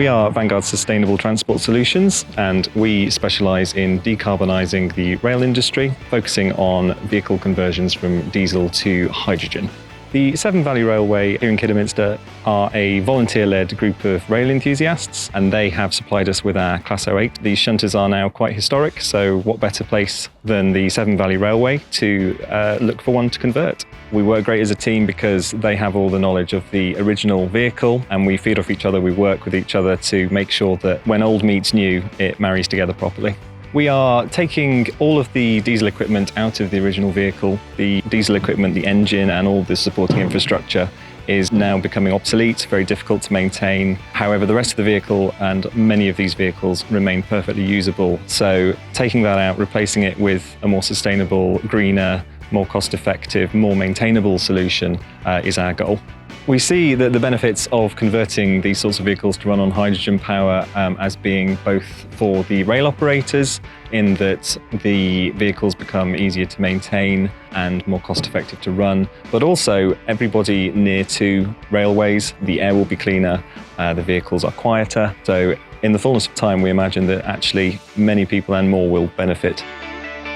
We are Vanguard Sustainable Transport Solutions, and we specialise in decarbonising the rail industry, focusing on vehicle conversions from diesel to hydrogen. The Severn Valley Railway here in Kidderminster are a volunteer-led group of rail enthusiasts, and they have supplied us with our Class 08. These shunters are now quite historic, so what better place than the Severn Valley Railway to look for one to convert. We work great as a team because they have all the knowledge of the original vehicle, and we feed off each other, we work with each other to make sure that when old meets new, it marries together properly. We are taking all of the diesel equipment out of the original vehicle. The diesel equipment, the engine and all the supporting infrastructure is now becoming obsolete, very difficult to maintain. However, the rest of the vehicle and many of these vehicles remain perfectly usable. So taking that out, replacing it with a more sustainable, greener, more cost-effective, more maintainable solution is our goal. We see that the benefits of converting these sorts of vehicles to run on hydrogen power as being both for the rail operators, in that the vehicles become easier to maintain and more cost-effective to run, but also everybody near to railways, the air will be cleaner, the vehicles are quieter. So in the fullness of time, we imagine that actually many people and more will benefit.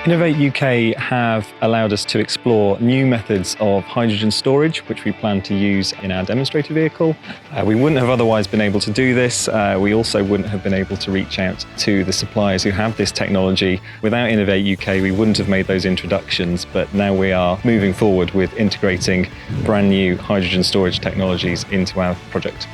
Innovate UK have allowed us to explore new methods of hydrogen storage, which we plan to use in our demonstrator vehicle. We wouldn't have otherwise been able to do this. We also wouldn't have been able to reach out to the suppliers who have this technology. Without Innovate UK, we wouldn't have made those introductions, but now we are moving forward with integrating brand new hydrogen storage technologies into our project.